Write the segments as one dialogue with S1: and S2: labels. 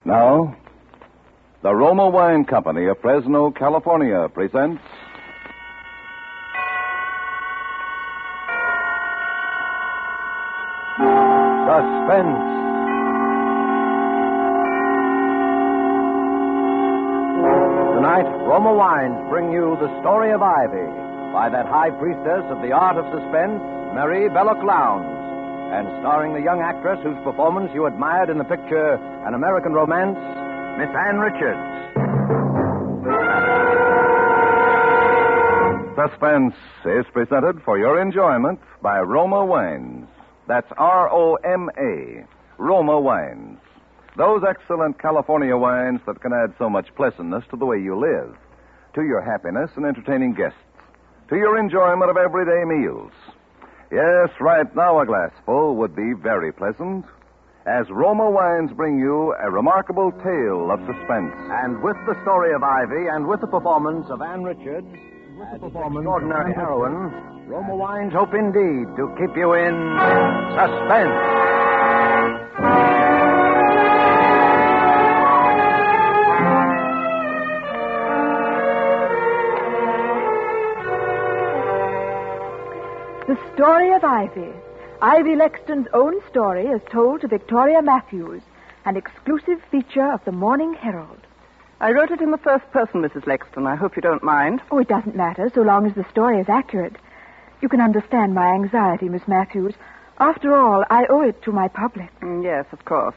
S1: Now, the Roma Wine Company of Fresno, California presents Suspense.
S2: Tonight, Roma Wines bring you The Story of Ivy by that high priestess of the art of suspense, Marie Belloc Lowndes, and starring the young actress whose performance you admired in the picture An American Romance, Miss Ann Richards.
S1: Suspense is presented for your enjoyment by Roma Wines. That's R-O-M-A, Roma Wines. Those excellent California wines that can add so much pleasantness to the way you live, to your happiness in entertaining guests, to your enjoyment of everyday meals. Yes, right now a glassful would be very pleasant, as Roma Wines bring you a remarkable tale of suspense.
S2: And with the story of Ivy and with the performance of Ann Richards, as its extraordinary heroine, Roma Wines hope indeed to keep you in suspense.
S3: The Story of Ivy. Ivy Lexton's own story is told to Victoria Matthews, an exclusive feature of the Morning Herald.
S4: I wrote it in the first person, Mrs. Lexton. I hope you don't mind.
S3: Oh, it doesn't matter, so long as the story is accurate. You can understand my anxiety, Miss Matthews. After all, I owe it to my public.
S4: Yes, of course.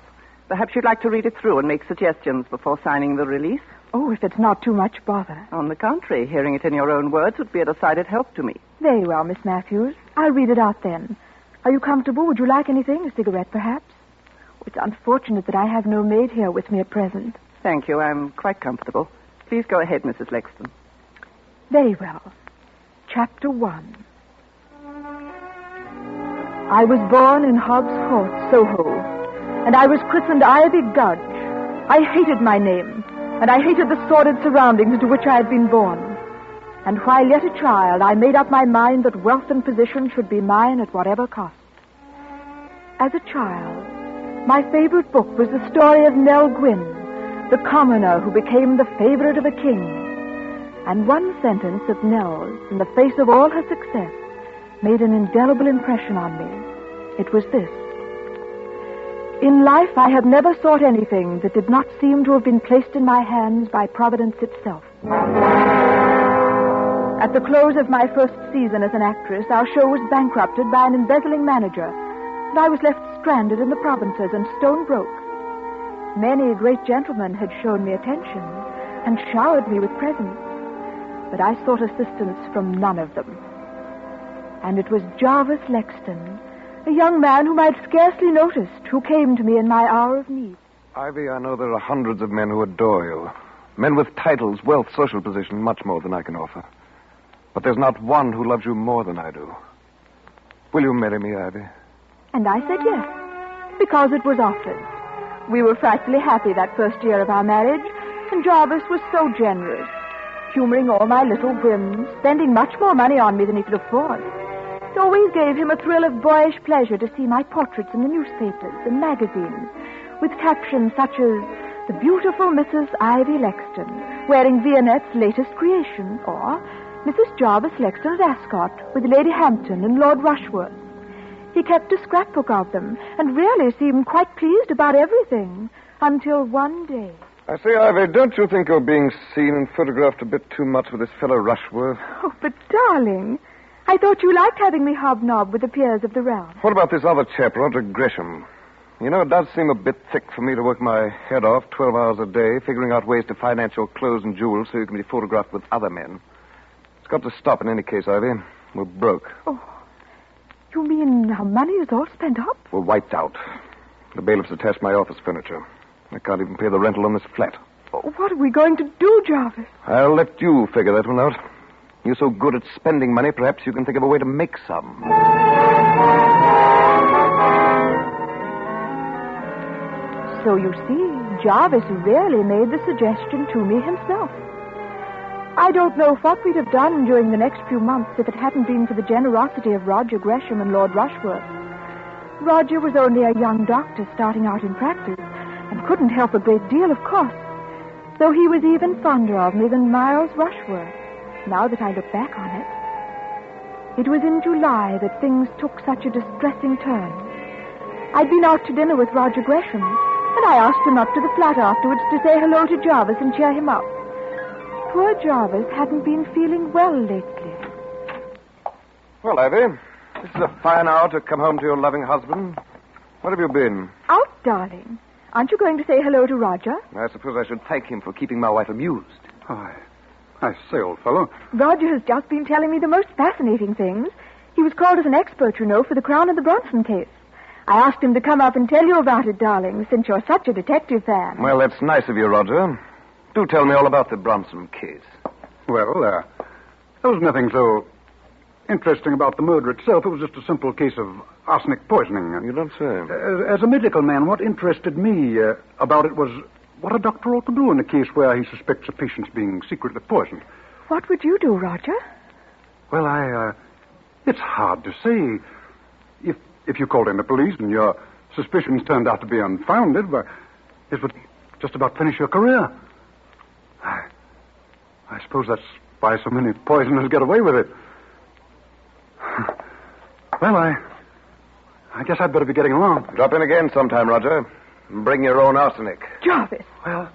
S4: Perhaps you'd like to read it through and make suggestions before signing the release?
S3: Oh, if it's not too much bother.
S4: On the contrary, hearing it in your own words would be a decided help to me.
S3: Very well, Miss Matthews. I'll read it out then. Are you comfortable? Would you like anything? A cigarette, perhaps? Oh, it's unfortunate that I have no maid here with me at present.
S4: Thank you. I'm quite comfortable. Please go ahead, Mrs. Lexton.
S3: Very well. Chapter 1. I was born in Hobbs Court, Soho, and I was christened Ivy Gudge. I hated my name, and I hated the sordid surroundings into which I had been born. And while yet a child, I made up my mind that wealth and position should be mine at whatever cost. As a child, my favorite book was the story of Nell Gwynn, the commoner who became the favorite of a king. And one sentence of Nell's, in the face of all her success, made an indelible impression on me. It was this: in life, I have never sought anything that did not seem to have been placed in my hands by Providence itself. At the close of my first season as an actress, our show was bankrupted by an embezzling manager, and I was left stranded in the provinces and stone broke. Many great gentlemen had shown me attention and showered me with presents, but I sought assistance from none of them. And it was Jarvis Lexton, a young man whom I'd scarcely noticed, who came to me in my hour of need.
S5: Ivy, I know there are hundreds of men who adore you. Men with titles, wealth, social position, much more than I can offer. But there's not one who loves you more than I do. Will you marry me, Ivy?
S3: And I said yes, because it was offered. We were frightfully happy that first year of our marriage, and Jarvis was so generous, humoring all my little whims, spending much more money on me than he could afford. It always gave him a thrill of boyish pleasure to see my portraits in the newspapers and magazines, with captions such as, "The beautiful Mrs. Ivy Lexton, wearing Vionette's latest creation," or "Mrs. Jarvis Lexton's Ascot, with Lady Hampton and Lord Rushworth." He kept a scrapbook of them, and really seemed quite pleased about everything, until one day.
S5: I say, Ivy, don't you think you're being seen and photographed a bit too much with this fellow Rushworth?
S3: Oh, but darling, I thought you liked having me hobnob with the peers of the realm.
S5: What about this other chap, Roderick Gresham? You know, it does seem a bit thick for me to work my head off 12 hours a day, figuring out ways to finance your clothes and jewels so you can be photographed with other men. It's got to stop in any case, Ivy. We're broke.
S3: Oh, you mean our money is all spent up?
S5: We're wiped out. The bailiffs attached my office furniture. I can't even pay the rental on this flat.
S3: Oh, what are we going to do, Jarvis?
S5: I'll let you figure that one out. You're so good at spending money, perhaps you can think of a way to make some.
S3: So you see, Jarvis really made the suggestion to me himself. I don't know what we'd have done during the next few months if it hadn't been for the generosity of Roger Gresham and Lord Rushworth. Roger was only a young doctor starting out in practice, and couldn't help a great deal, of course, though he was even fonder of me than Miles Rushworth, now that I look back on it. It was in July that things took such a distressing turn. I'd been out to dinner with Roger Gresham, and I asked him up to the flat afterwards to say hello to Jarvis and cheer him up. Poor Jarvis hadn't been feeling well lately.
S5: Well, Ivy, this is a fine hour to come home to your loving husband. Where have you been?
S3: Out, darling. Aren't you going to say hello to Roger?
S5: I suppose I should thank him for keeping my wife amused.
S6: Oh, I say, old fellow.
S3: Roger has just been telling me the most fascinating things. He was called as an expert, you know, for the Crown and the Bronson case. I asked him to come up and tell you about it, darling, since you're such a detective fan.
S5: Well, that's nice of you, Roger. Do tell me all about the Bronson case.
S6: Well, there was nothing so interesting about the murder itself. It was just a simple case of arsenic poisoning.
S5: You don't say.
S6: As a medical man, what interested me about it was what a doctor ought to do in a case where he suspects a patient's being secretly poisoned.
S3: What would you do, Roger?
S6: Well, it's hard to say. If you called in the police and your suspicions turned out to be unfounded, well, it would just about finish your career. I suppose that's why so many poisoners get away with it. Well, I guess I'd better be getting along.
S5: Drop in again sometime, Roger. And bring your own arsenic.
S3: Jarvis.
S6: Well,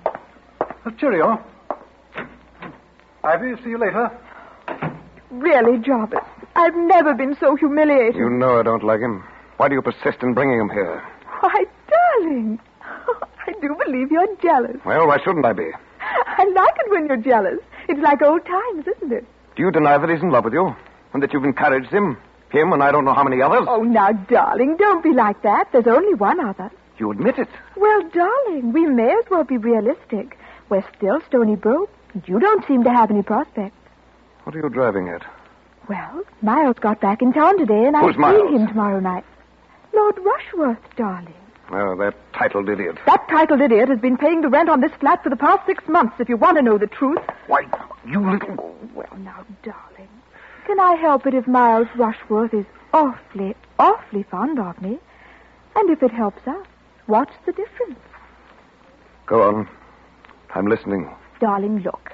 S6: cheerio. Ivy, see you later.
S3: Really, Jarvis, I've never been so humiliated.
S5: You know I don't like him. Why do you persist in bringing him here?
S3: Why, darling, I do believe you're jealous.
S5: Well, why shouldn't I be?
S3: I like it when you're jealous. It's like old times, isn't it?
S5: Do you deny that he's in love with you? And that you've encouraged him? Him and I don't know how many others?
S3: Oh, now, darling, don't be like that. There's only one other.
S5: You admit it?
S3: Well, darling, we may as well be realistic. We're still Stony Brook, and you don't seem to have any prospects.
S5: What are you driving at?
S3: Well, Miles got back in town today, and
S5: Who's
S3: I'm seeing
S5: Miles?
S3: him tomorrow night. Lord Rushworth, darling.
S5: Oh, that titled idiot.
S3: That titled idiot has been paying the rent on this flat for the past 6 months, if you want to know the truth.
S5: Why, you little...
S3: Oh, well, now, darling, can I help it if Miles Rushworth is awfully, awfully fond of me? And if it helps us, what's the difference?
S5: Go on. I'm listening.
S3: Darling, look,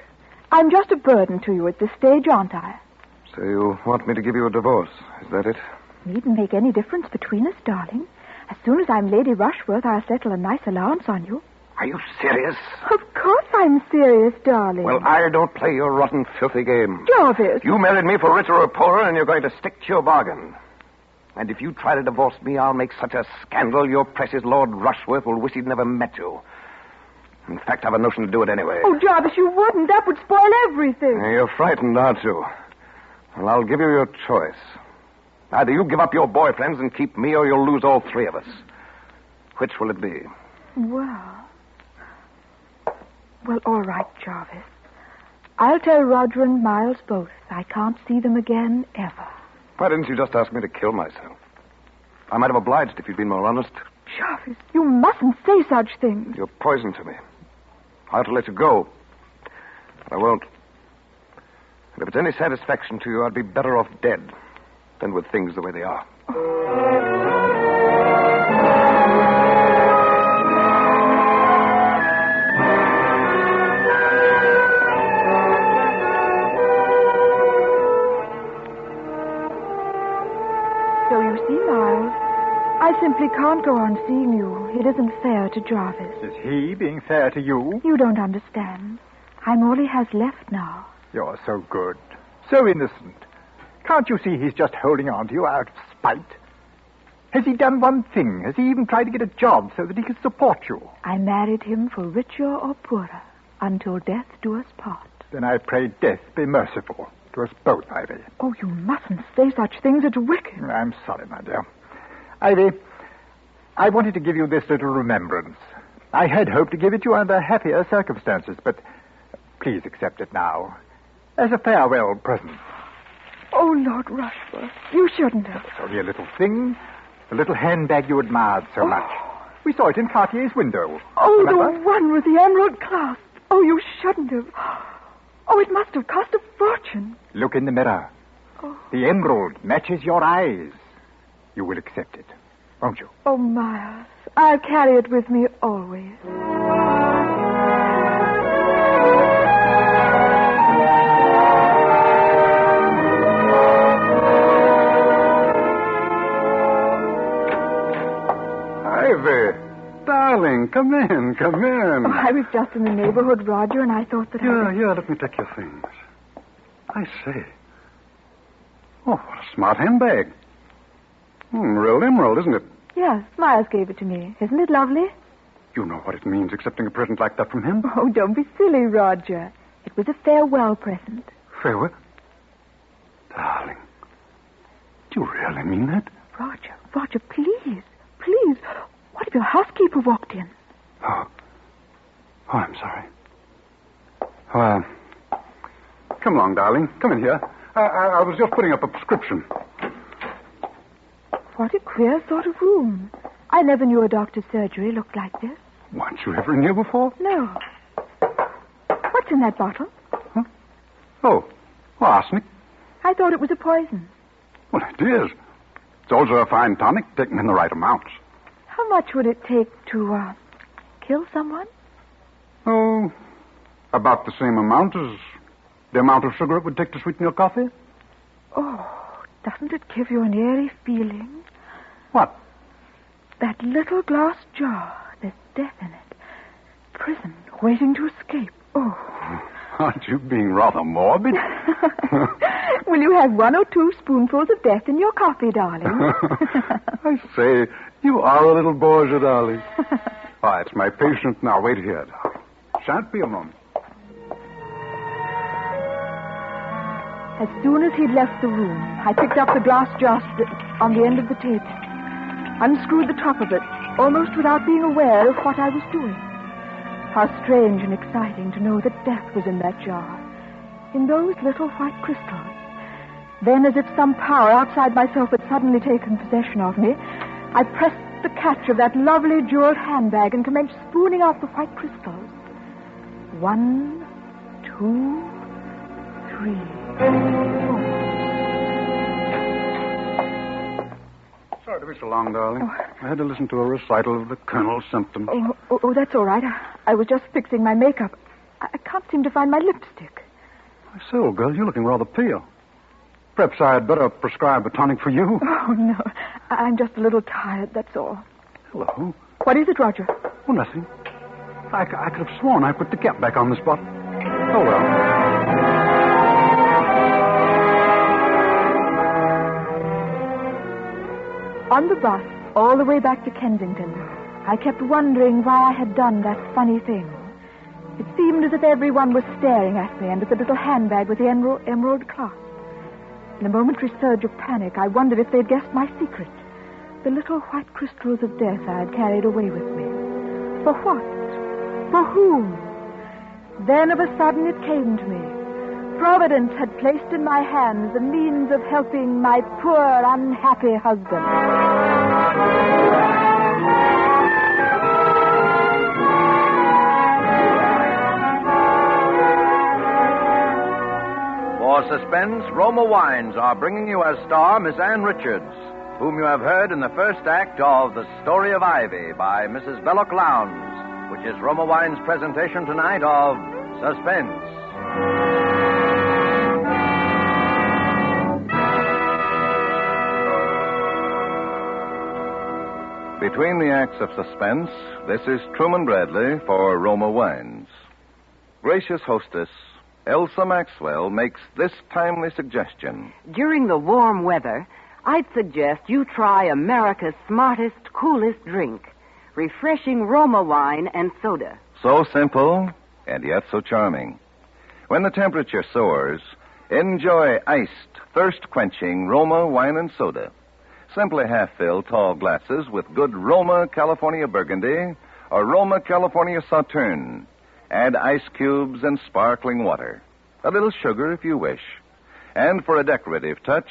S3: I'm just a burden to you at this stage, aren't I?
S5: So you want me to give you a divorce, is that it?
S3: Needn't make any difference between us, darling. As soon as I'm Lady Rushworth, I'll settle a nice allowance on you.
S5: Are you serious?
S3: Of course I'm serious, darling.
S5: Well, I don't play your rotten, filthy game.
S3: Jarvis.
S5: You married me for richer or poorer, and you're going to stick to your bargain. And if you try to divorce me, I'll make such a scandal your precious Lord Rushworth will wish he'd never met you. In fact, I've a notion to do it anyway.
S3: Oh, Jarvis, you wouldn't. That would spoil everything.
S5: You're frightened, aren't you? Well, I'll give you your choice. Either you give up your boyfriends and keep me, or you'll lose all three of us. Which will it be?
S3: Well, all right, Jarvis. I'll tell Roger and Miles both I can't see them again ever.
S5: Why didn't you just ask me to kill myself? I might have obliged if you'd been more honest.
S3: Jarvis, you mustn't say such things.
S5: You're poison to me. I ought to let you go. I won't. And if it's any satisfaction to you, I'd be better off dead than with things the way they are.
S3: So you see, Miles, I simply can't go on seeing you. It isn't fair to Jarvis.
S7: Is he being fair to you?
S3: You don't understand. I'm all he has left now.
S7: You're so good. So innocent. Can't you see he's just holding on to you out of spite? Has he done one thing? Has he even tried to get a job so that he can support you?
S3: I married him for richer or poorer, until death do us part.
S7: Then I pray death be merciful to us both, Ivy.
S3: Oh, you mustn't say such things. It's wicked.
S7: I'm sorry, my dear. Ivy, I wanted to give you this little remembrance. I had hoped to give it you under happier circumstances, but please accept it now as a farewell present.
S3: Oh, Lord Rushworth, you shouldn't have.
S7: It's only a little thing, the little handbag you admired so much. We saw it in Cartier's window.
S3: Oh,
S7: Remember?
S3: the one with the emerald clasp. Oh, you shouldn't have. Oh, it must have cost a fortune.
S7: Look in the mirror.
S3: Oh.
S7: The emerald matches your eyes. You will accept it, won't you?
S3: Oh, Miles, I'll carry it with me always.
S6: Ivy, darling, come in, come in.
S3: Oh, I was just in the neighborhood, Roger, and I thought that
S6: Here, let me take your things. I say. Oh, what a smart handbag. Real emerald, isn't it?
S3: Yes, Miles gave it to me. Isn't it lovely?
S6: You know what it means, accepting a present like that from him?
S3: Oh, don't be silly, Roger. It was a farewell present.
S6: Farewell? Darling, do you really mean that?
S3: Roger, please. What if your housekeeper walked in?
S6: Oh, I'm sorry. Well, come along, darling. Come in here. I was just putting up a prescription.
S3: What a queer sort of room. I never knew a doctor's surgery looked like this.
S6: Weren't you ever in here before?
S3: No. What's in that bottle?
S6: Huh? Oh, arsenic.
S3: I thought it was a poison.
S6: Well, it is. It's also a fine tonic, taken in the right amounts.
S3: How much would it take to, kill someone?
S6: Oh, about the same amount as the amount of sugar it would take to sweeten your coffee.
S3: Oh, doesn't it give you an eerie feeling?
S6: What?
S3: That little glass jar, there's death in it. Prison, waiting to escape. Oh.
S6: Aren't you being rather morbid?
S3: Will you have 1 or 2 spoonfuls of death in your coffee, darling?
S6: I say, you are a little Borgia, darling. It's my patient now. Wait here, darling. Shan't be a moment.
S3: As soon as he'd left the room, I picked up the glass jar on the end of the table, unscrewed the top of it, almost without being aware of what I was doing. How strange and exciting to know that death was in that jar, in those little white crystals. Then, as if some power outside myself had suddenly taken possession of me, I pressed the catch of that lovely jeweled handbag and commenced spooning out the white crystals. 1, 2, 3, 4.
S6: Sorry to be so long, darling. I had to listen to a recital of the Colonel's symptoms.
S3: Oh, that's all right. I was just fixing my makeup. I can't seem to find my lipstick.
S6: I say, old girl, you're looking rather pale. Perhaps I had better prescribe a tonic for you.
S3: Oh, no. I'm just a little tired, that's all.
S6: Hello?
S3: What is it, Roger?
S6: Oh, nothing. I could have sworn I put the cap back on this bottle. Oh, well.
S3: On the bus, all the way back to Kensington, I kept wondering why I had done that funny thing. It seemed as if everyone was staring at me and at the little handbag with the emerald clasp. In a momentary surge of panic, I wondered if they'd guessed my secret. The little white crystals of death I had carried away with me. For what? For whom? Then of a sudden it came to me. Providence had placed in my hands the means of helping my poor, unhappy husband.
S2: For Suspense, Roma Wines are bringing you as star Miss Ann Richards, whom you have heard in the first act of The Story of Ivy by Mrs. Belloc Lowndes, which is Roma Wines' presentation tonight of Suspense.
S1: Between the acts of Suspense, this is Truman Bradley for Roma Wines. Gracious hostess Elsa Maxwell makes this timely suggestion.
S4: During the warm weather, I'd suggest you try America's smartest, coolest drink, refreshing Roma wine and soda.
S1: So simple, and yet so charming. When the temperature soars, enjoy iced, thirst-quenching Roma wine and soda. Simply half-fill tall glasses with good Roma California Burgundy or Roma California Sauterne. Add ice cubes and sparkling water. A little sugar if you wish. And for a decorative touch,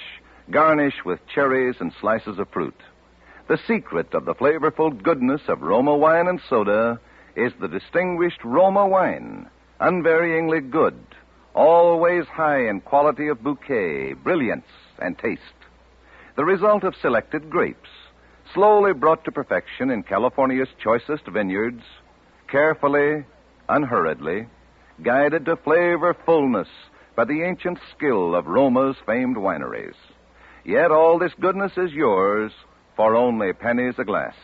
S1: garnish with cherries and slices of fruit. The secret of the flavorful goodness of Roma wine and soda is the distinguished Roma wine, unvaryingly good, always high in quality of bouquet, brilliance, and taste. The result of selected grapes, slowly brought to perfection in California's choicest vineyards, carefully, unhurriedly, guided to flavor fullness by the ancient skill of Roma's famed wineries. Yet all this goodness is yours for only pennies a glass.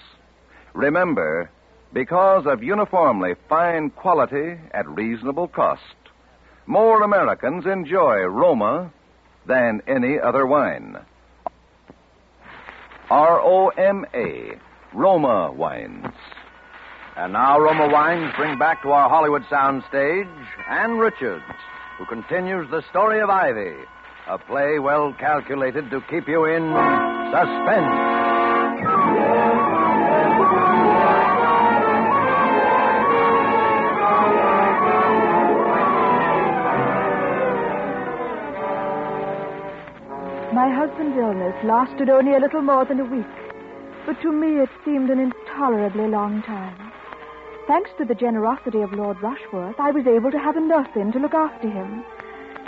S1: Remember, because of uniformly fine quality at reasonable cost, more Americans enjoy Roma than any other wine. R-O-M-A, Roma Wines.
S2: And now Roma Wines bring back to our Hollywood soundstage Ann Richards, who continues the story of Ivy, a play well calculated to keep you in suspense.
S3: My husband's illness lasted only a little more than a week, but to me it seemed an intolerably long time. Thanks to the generosity of Lord Rushworth, I was able to have a nurse in to look after him.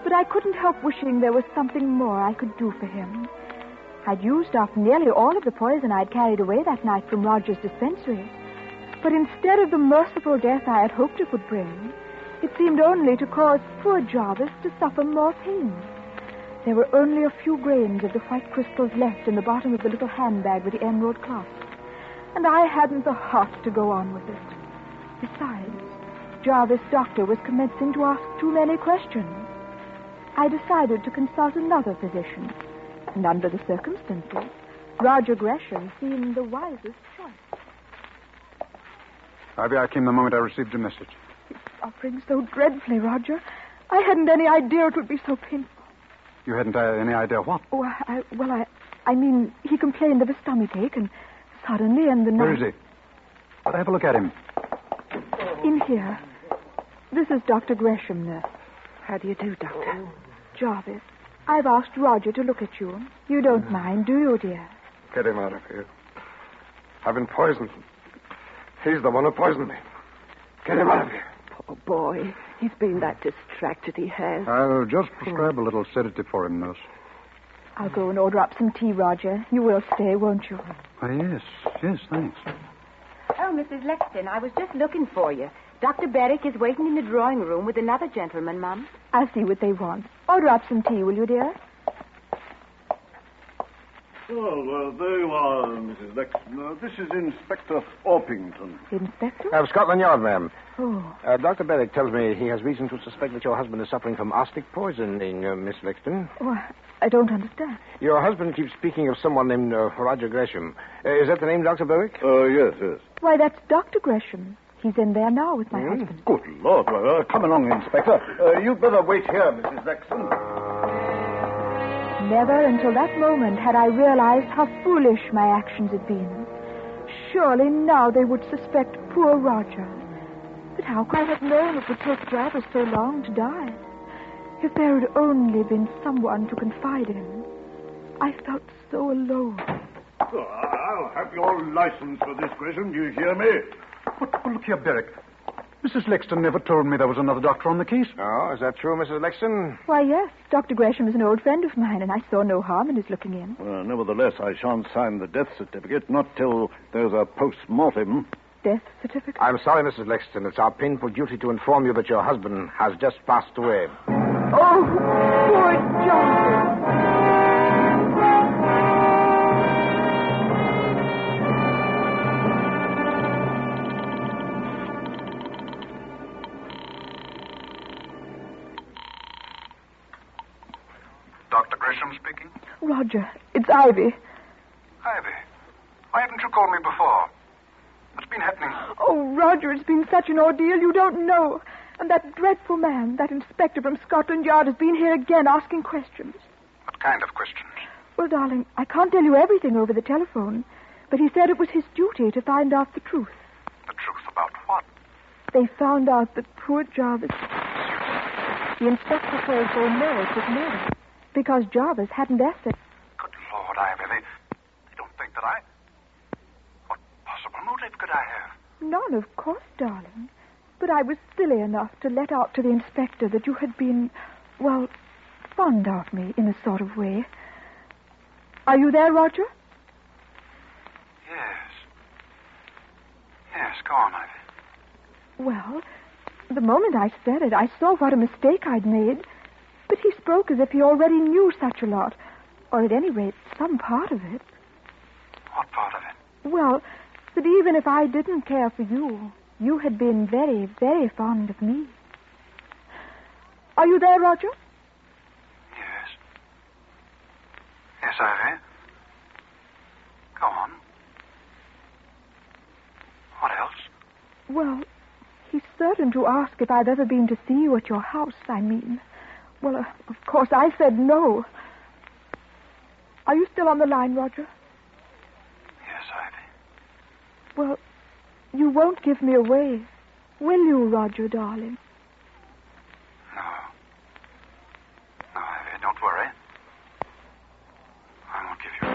S3: But I couldn't help wishing there was something more I could do for him. I'd used up nearly all of the poison I'd carried away that night from Roger's dispensary. But instead of the merciful death I had hoped it would bring, it seemed only to cause poor Jarvis to suffer more pain. There were only a few grains of the white crystals left in the bottom of the little handbag with the emerald clasp, and I hadn't the heart to go on with it. Besides, Jarvis' doctor was commencing to ask too many questions. I decided to consult another physician, and under the circumstances, Roger Gresham seemed the wisest choice.
S6: Ivy, I came the moment I received your message.
S3: He's suffering so dreadfully, Roger. I hadn't any idea it would be so painful.
S6: You hadn't any idea what?
S3: Oh, I mean, he complained of a stomachache, and suddenly in the night...
S6: Where is he? I'll have a look at him.
S3: In here. This is Dr. Gresham, nurse.
S4: How do you do, Doctor?
S3: Jarvis, I've asked Roger to look at you. You don't mind, do you, dear?
S5: Get him out of here. I've been poisoned. He's the one who poisoned me. Get him out of here.
S4: Poor boy. He's been that distracted, he has.
S6: I'll just prescribe a little sedative for him, nurse.
S3: I'll go and order up some tea, Roger. You will stay, won't you?
S6: Yes, thanks.
S8: Oh, Mrs. Lexton, I was just looking for you. Dr. Berwick is waiting in the drawing room with another gentleman, Mum.
S3: I'll see what they want. Order up some tea, will you, dear?
S9: Oh, well, there you are, Mrs. Lexton. This is Inspector Orpington.
S3: Inspector?
S10: Scotland Yard, ma'am.
S3: Oh.
S10: Dr. Berwick tells me he has reason to suspect that your husband is suffering from arsenic poisoning, Miss Lexton.
S3: Oh, I don't understand.
S10: Your husband keeps speaking of someone named Roger Gresham. Is that the name, Dr. Berwick?
S9: Yes.
S3: Why, that's Dr. Gresham. He's in there now with my husband.
S9: Good Lord. Well, come along, Inspector. You'd better wait here, Mrs. Lexton.
S3: Never until that moment had I realized how foolish my actions had been. Surely now they would suspect poor Roger. But how could I have known it would take Jarvis so long to die? If there had only been someone to confide in. I felt so alone.
S9: Oh, I'll have your license for this, Gresham. Do you hear me?
S6: But look here, Berwick. Mrs. Lexton never told me there was another doctor on the case.
S10: Oh, is that true, Mrs. Lexton?
S3: Why, yes. Dr. Gresham is an old friend of mine, and I saw no harm in his looking in.
S9: Well, nevertheless, I shan't sign the death certificate, not till there's a post-mortem.
S3: Death certificate?
S10: I'm sorry, Mrs. Lexton. It's our painful duty to inform you that your husband has just passed away.
S3: Oh, poor Jarvis.
S6: Dr. Gresham speaking?
S3: Roger, it's Ivy.
S6: Ivy, why haven't you called me before? What's been happening?
S3: Oh, Roger, it's been such an ordeal you don't know. And that dreadful man, that inspector from Scotland Yard, has been here again asking questions.
S6: What kind of questions?
S3: Well, darling, I can't tell you everything over the telephone, but he said it was his duty to find out the truth.
S6: The truth about what?
S3: They found out that poor Jarvis... The inspector says they know it was murder because Jarvis hadn't essayed.
S6: Good Lord, Ivy, they don't think that I... What possible motive could I have?
S3: None, of course, darling. But I was silly enough to let out to the inspector that you had been, well, fond of me in a sort of way. Are you there, Roger?
S6: Yes. Yes, go on, Ivy.
S3: Well, the moment I said it, I saw what a mistake I'd made. But he spoke as if he already knew such a lot. Or at any rate, some part of it.
S6: What part of it?
S3: Well, that even if I didn't care for you, you had been very, very fond of me. Are you there, Roger?
S6: Yes. Yes, Ivy. Go on. What else?
S3: Well, he's certain to ask if I've ever been to see you at your house, I mean. Well, of course, I said no. Are you still on the line, Roger?
S6: Yes, Ivy.
S3: Well, you won't give me away, will you, Roger, darling?
S6: No. No, Ivy, don't worry. I won't give you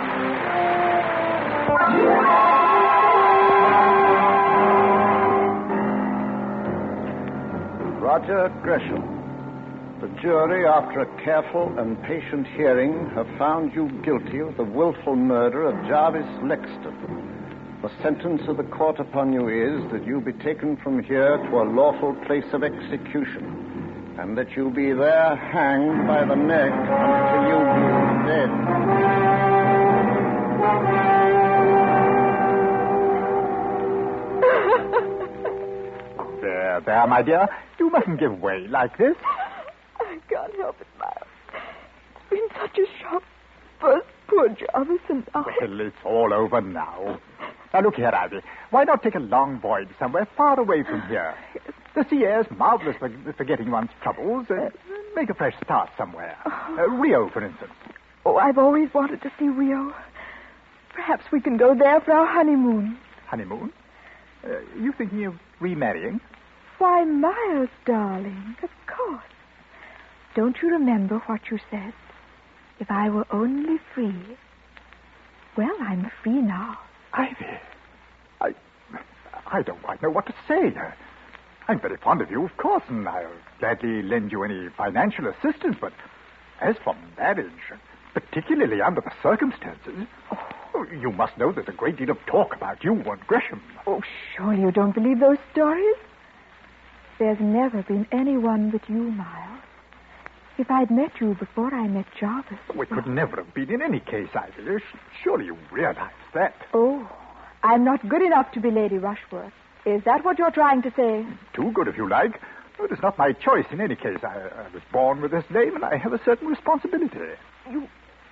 S11: Roger Gresham. The jury, after a careful and patient hearing, have found you guilty of the willful murder of Jarvis Lexton. The sentence of the court upon you is that you be taken from here to a lawful place of execution, and that you be there hanged by the neck until you be dead.
S7: There, my dear. You mustn't give way like this.
S3: I can't help it, Miles. It's been such a shock. First poor Jarvis and I.
S7: Well, it's all over now. Now, look here, Ivy. Why not take a long voyage somewhere far away from here? The sea air's marvelous for forgetting one's troubles. Make a fresh start somewhere. Rio, for instance.
S3: Oh, I've always wanted to see Rio. Perhaps we can go there for our honeymoon.
S7: Honeymoon? You thinking of remarrying?
S3: Why, Miles, darling, of course. Don't you remember what you said? If I were only free. Well, I'm free now.
S7: Ivy, I don't quite know what to say. I'm very fond of you, of course, and I'll gladly lend you any financial assistance, but as for marriage, particularly under the circumstances, you must know there's a great deal of talk about you and Gresham.
S3: Oh, surely you don't believe those stories? There's never been anyone but you, Miles. If I'd met you before I met Jarvis...
S7: We could never have been in any case, Ivy. Surely you realize that.
S3: Oh, I'm not good enough to be Lady Rushworth. Is that what you're trying to say?
S7: Too good, if you like. It is not my choice in any case. I was born with this name, and I have a certain responsibility.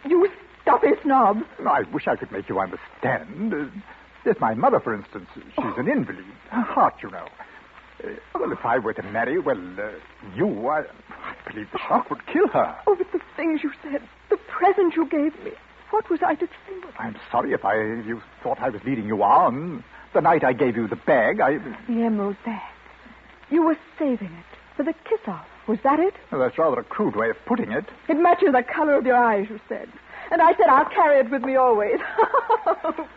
S3: You stuffy snob.
S7: I wish I could make you understand. There's my mother, for instance. She's an invalid. Her heart, you know. Well, if I were to marry, I believe the shock would kill her.
S3: Oh, but the things you said, the present you gave me, what was I to think?
S7: I'm sorry if you thought I was leading you on. The night I gave you the bag,
S3: The emerald bag. You were saving it for the kiss-off. Was that it?
S7: Well, that's rather a crude way of putting it.
S3: It matches the color of your eyes, you said. And I said I'll carry it with me always.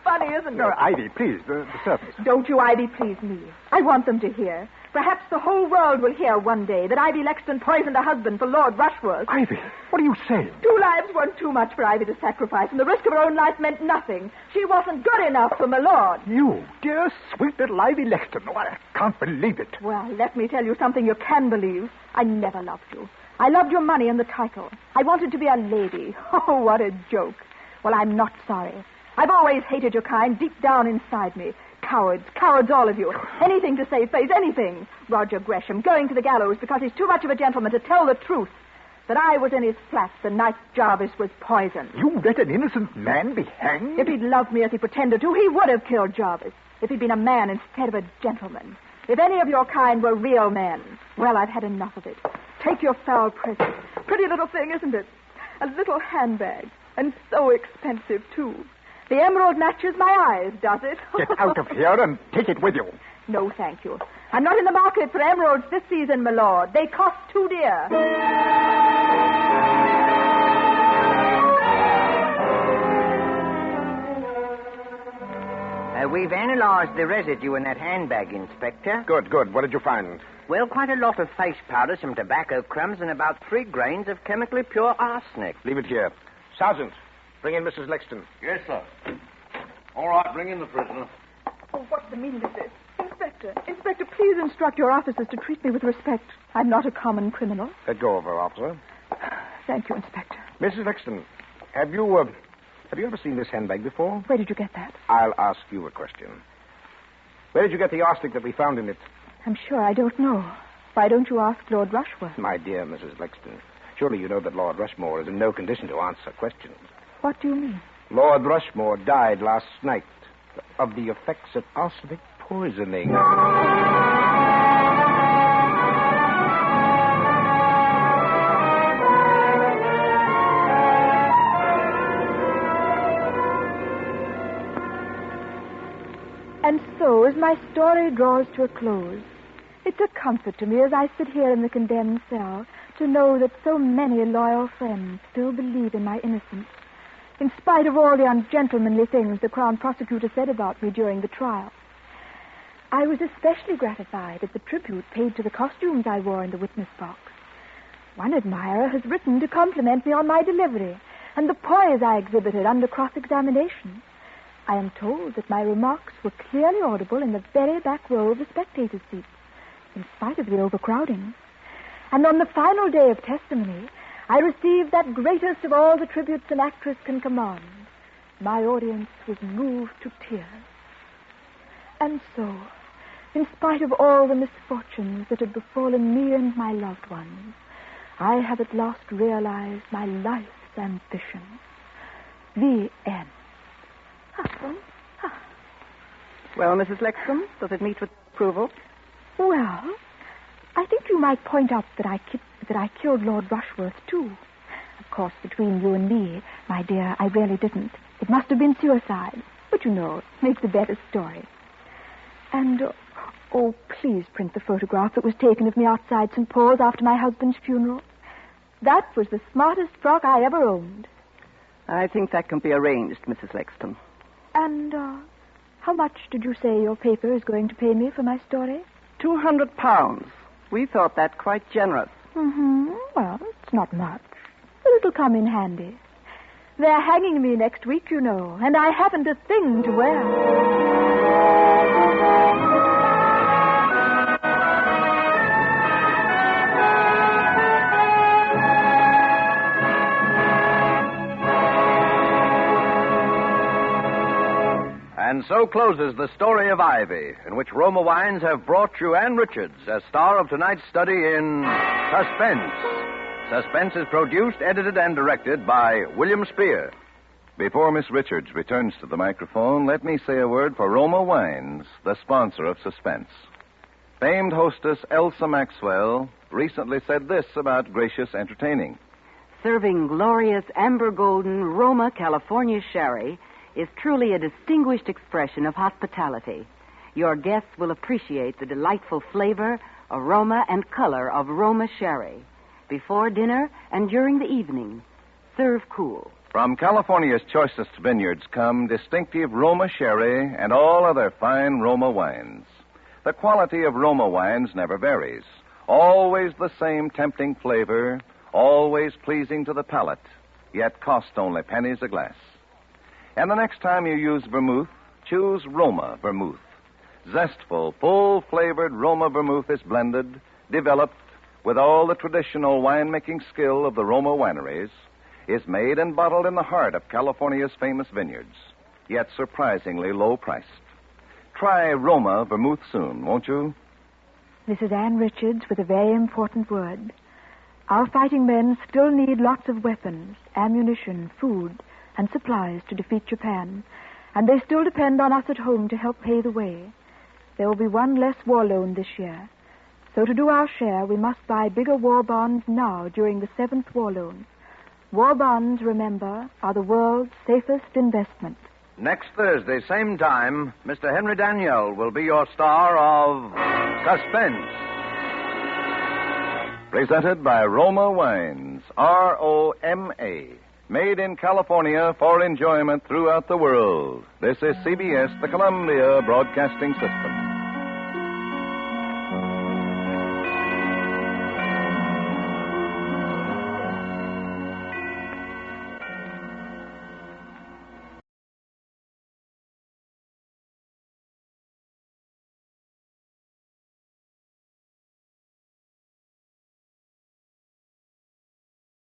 S3: Funny, isn't it?
S7: No, Ivy, please, the servants.
S3: Don't you, Ivy, please me. I want them to hear. Perhaps the whole world will hear one day that Ivy Lexton poisoned her husband for Lord Rushworth.
S7: Ivy, what are you saying?
S3: 2 lives weren't too much for Ivy to sacrifice, and the risk of her own life meant nothing. She wasn't good enough for my lord.
S7: You, dear, sweet little Ivy Lexton. Oh, I can't believe it.
S3: Well, let me tell you something you can believe. I never loved you. I loved your money and the title. I wanted to be a lady. Oh, what a joke. Well, I'm not sorry. I've always hated your kind deep down inside me. Cowards, all of you. Anything to save face, anything. Roger Gresham going to the gallows because he's too much of a gentleman to tell the truth. That I was in his flat the night Jarvis was poisoned.
S7: You let an innocent man be hanged?
S3: If he'd loved me as he pretended to, he would have killed Jarvis. If he'd been a man instead of a gentleman. If any of your kind were real men. Well, I've had enough of it. Take your foul present. Pretty little thing, isn't it? A little handbag. And so expensive, too. The emerald matches my eyes, does it?
S7: Get out of here and take it with you.
S3: No, thank you. I'm not in the market for emeralds this season, my lord. They cost too dear.
S12: We've analyzed the residue in that handbag, Inspector.
S10: Good. What did you find?
S12: Well, quite a lot of face powder, some tobacco crumbs, and about 3 grains of chemically pure arsenic.
S10: Leave it here. Sergeant, bring in Mrs. Lexton.
S9: Yes, sir. All right, bring in the prisoner.
S3: Oh, what's the meaning of this? Inspector, please instruct your officers to treat me with respect. I'm not a common criminal.
S10: Let go of her, officer.
S3: Thank you, Inspector.
S10: Mrs. Lexton, have you ever seen this handbag before?
S3: Where did you get that?
S10: I'll ask you a question. Where did you get the arsenic that we found in it?
S3: I'm sure I don't know. Why don't you ask Lord Rushworth?
S10: My dear Mrs. Lexton, surely you know that Lord Rushmore is in no condition to answer questions.
S3: What do you mean?
S10: Lord Rushmore died last night of the effects of arsenic poisoning.
S3: And so, as my story draws to a close, it's a comfort to me as I sit here in the condemned cell to know that so many loyal friends still believe in my innocence, in spite of all the ungentlemanly things the Crown Prosecutor said about me during the trial. I was especially gratified at the tribute paid to the costumes I wore in the witness box. One admirer has written to compliment me on my delivery and the poise I exhibited under cross-examination. I am told that my remarks were clearly audible in the very back row of the spectators' seats, in spite of the overcrowding. And on the final day of testimony, I received that greatest of all the tributes an actress can command. My audience was moved to tears. And so, in spite of all the misfortunes that had befallen me and my loved ones, I have at last realized my life's ambition. The end.
S4: Well, Mrs. Lexton, does it meet with approval?
S3: Well, I think you might point out that I killed Lord Rushworth, too. Of course, between you and me, my dear, I really didn't. It must have been suicide. But, you know, it makes a better story. And, please print the photograph that was taken of me outside St. Paul's after my husband's funeral. That was the smartest frock I ever owned.
S4: I think that can be arranged, Mrs. Lexton.
S3: And, how much did you say your paper is going to pay me for my story?
S4: £200. We thought that quite generous.
S3: Mm-hmm. Well, it's not much. But it'll come in handy. They're hanging me next week, you know, and I haven't a thing to wear.
S2: And so closes the story of Ivy, in which Roma Wines have brought you Ann Richards as star of tonight's study in Suspense. Suspense is produced, edited, and directed by William Spear.
S1: Before Miss Richards returns to the microphone, let me say a word for Roma Wines, the sponsor of Suspense. Famed hostess Elsa Maxwell recently said this about gracious entertaining.
S4: Serving glorious amber golden Roma California sherry is truly a distinguished expression of hospitality. Your guests will appreciate the delightful flavor, aroma, and color of Roma sherry. Before dinner and during the evening, serve cool.
S1: From California's choicest vineyards come distinctive Roma sherry and all other fine Roma wines. The quality of Roma wines never varies. Always the same tempting flavor, always pleasing to the palate, yet cost only pennies a glass. And the next time you use vermouth, choose Roma vermouth. Zestful, full-flavored Roma vermouth is blended, developed with all the traditional winemaking skill of the Roma wineries, is made and bottled in the heart of California's famous vineyards, yet surprisingly low-priced. Try Roma vermouth soon, won't you?
S3: This is Ann Richards with a very important word. Our fighting men still need lots of weapons, ammunition, food, and supplies to defeat Japan, and they still depend on us at home to help pay the way. There will be one less war loan this year. So to do our share, we must buy bigger war bonds now during the 7th war loan. War bonds, remember, are the world's safest investment.
S2: Next Thursday, same time, Mr. Henry Daniell will be your star of Suspense.
S1: Presented by Roma Wines, R-O-M-A. Made in California for enjoyment throughout the world. This is CBS, the Columbia Broadcasting System.